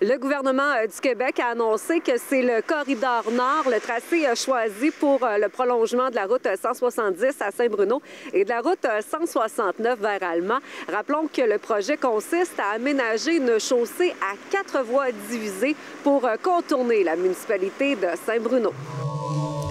Le gouvernement du Québec a annoncé que c'est le corridor nord, le tracé choisi pour le prolongement de la route 170 à Saint-Bruno et de la route 169 vers Allemand. Rappelons que le projet consiste à aménager une chaussée à 4 voies divisées pour contourner la municipalité de Saint-Bruno.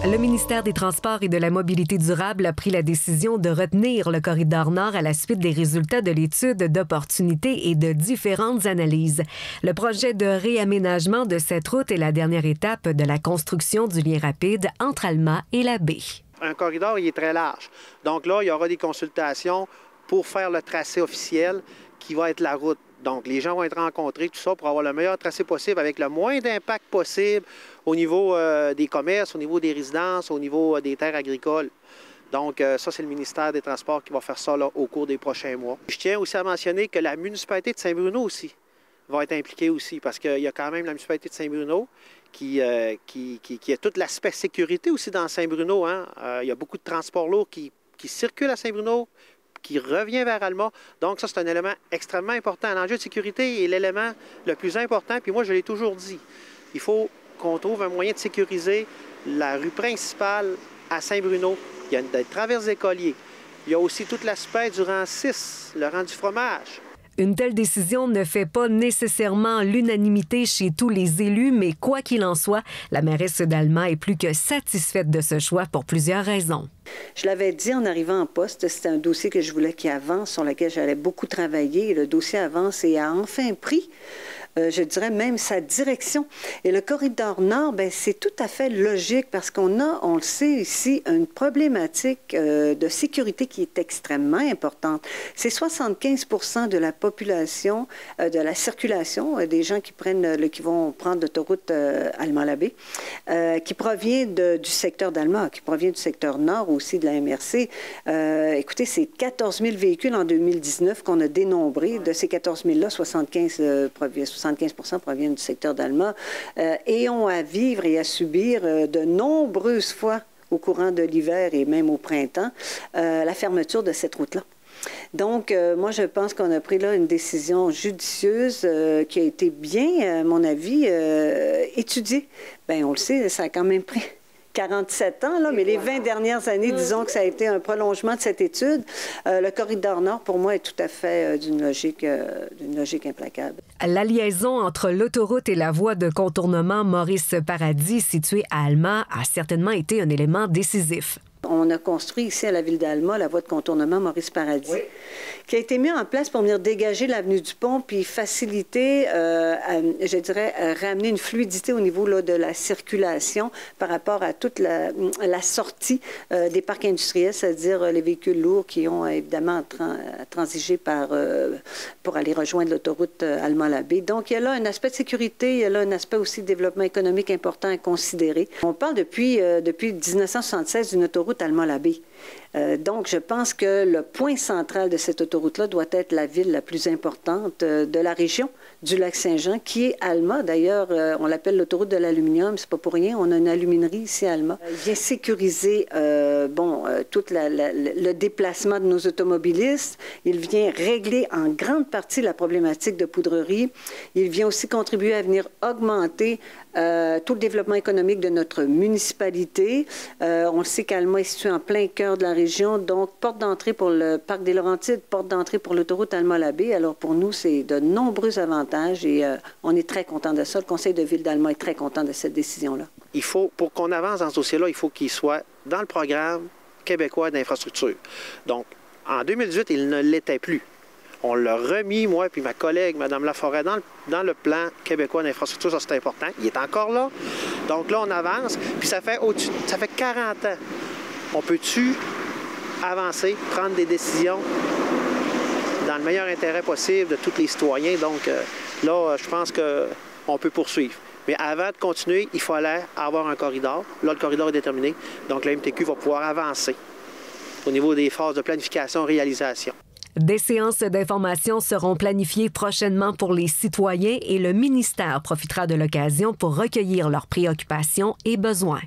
Le ministère des Transports et de la Mobilité durable a pris la décision de retenir le corridor nord à la suite des résultats de l'étude d'opportunité et de différentes analyses. Le projet de réaménagement de cette route est la dernière étape de la construction du lien rapide entre Alma et la baie. Un corridor, il est très large. Donc là, il y aura des consultations pour faire le tracé officiel qui va être la route. Donc, les gens vont être rencontrés, tout ça, pour avoir le meilleur tracé possible avec le moins d'impact possible au niveau des commerces, au niveau des résidences, au niveau des terres agricoles. Donc, ça, c'est le ministère des Transports qui va faire ça là, au cours des prochains mois. Je tiens aussi à mentionner que la municipalité de Saint-Bruno aussi va être impliquée aussi, parce qu'il y a quand même la municipalité de Saint-Bruno qui a tout l'aspect sécurité aussi dans Saint-Bruno. Hein? Il y a beaucoup de transports lourds qui circulent à Saint-Bruno, qui revient vers Alma. Donc, ça, c'est un élément extrêmement important. L'enjeu de sécurité est l'élément le plus important. Puis moi, je l'ai toujours dit, il faut qu'on trouve un moyen de sécuriser la rue principale à Saint-Bruno. Il y a des traverses d'écoliers. Il y a aussi tout l'aspect du rang 6, le rang du fromage. Une telle décision ne fait pas nécessairement l'unanimité chez tous les élus, mais quoi qu'il en soit, la mairesse d'Alma est plus que satisfaite de ce choix pour plusieurs raisons. Je l'avais dit en arrivant en poste, c'était un dossier que je voulais qu'il avance, sur lequel j'allais beaucoup travailler. Le dossier avance et a enfin pris, je dirais même sa direction. Et le corridor nord, bien, c'est tout à fait logique parce qu'on a, on le sait ici, une problématique de sécurité qui est extrêmement importante. C'est 75% de la population, de la circulation, des gens qui vont prendre l'autoroute Alma-la-Baie, qui provient du secteur d'Alma, qui provient du secteur nord aussi de la MRC. Écoutez, c'est 14 000 véhicules en 2019 qu'on a dénombrés. De ces 14 000-là, 75% proviennent du secteur d'Alma et ont à vivre et à subir de nombreuses fois au courant de l'hiver et même au printemps la fermeture de cette route-là. Donc, moi, je pense qu'on a pris là une décision judicieuse qui a été bien, à mon avis, étudiée. Bien, on le sait, ça a quand même pris 47 ans, là, mais les 20 dernières années, disons que ça a été un prolongement de cette étude. Le corridor nord, pour moi, est tout à fait d'une logique implacable. La liaison entre l'autoroute et la voie de contournement Maurice-Paradis, située à Alma, a certainement été un élément décisif. On a construit ici à la ville d'Alma la voie de contournement Maurice-Paradis, oui, qui a été mise en place pour venir dégager l'avenue du Pont puis faciliter, je dirais, ramener une fluidité au niveau là, de la circulation par rapport à toute la sortie des parcs industriels, c'est-à-dire les véhicules lourds qui ont évidemment transigé pour aller rejoindre l'autoroute Alma-la-Baie. Donc, il y a là un aspect de sécurité, il y a là un aspect aussi de développement économique important à considérer. On parle depuis 1976 d'une autoroute Alma-la-Baie. Donc, je pense que le point central de cette autoroute-là doit être la ville la plus importante de la région du Lac-Saint-Jean, qui est Alma. D'ailleurs, on l'appelle l'autoroute de l'aluminium. C'est pas pour rien. On a une aluminerie ici à Alma. Il vient sécuriser tout le déplacement de nos automobilistes. Il vient régler en grande partie la problématique de poudrerie. Il vient aussi contribuer à venir augmenter tout le développement économique de notre municipalité. On le sait qu'Alma est située en plein cœur de la région, donc porte d'entrée pour le parc des Laurentides, porte d'entrée pour l'autoroute Alma-la-Baie. Alors pour nous, c'est de nombreux avantages et on est très content de ça. Le conseil de ville d'Alma est très content de cette décision-là. Il faut, pour qu'on avance dans ce dossier-là, il faut qu'il soit dans le programme québécois d'infrastructure. Donc, en 2018, il ne l'était plus. On l'a remis, moi puis ma collègue, Mme Laforêt, dans le plan québécois d'infrastructure. Ça, c'est important. Il est encore là. Donc là, on avance. Puis ça fait 40 ans. On peut-tu avancer, prendre des décisions dans le meilleur intérêt possible de tous les citoyens? Donc là, je pense qu'on peut poursuivre. Mais avant de continuer, il fallait avoir un corridor. Là, le corridor est déterminé. Donc la MTQ va pouvoir avancer au niveau des phases de planification-réalisation. Des séances d'information seront planifiées prochainement pour les citoyens et le ministère profitera de l'occasion pour recueillir leurs préoccupations et besoins.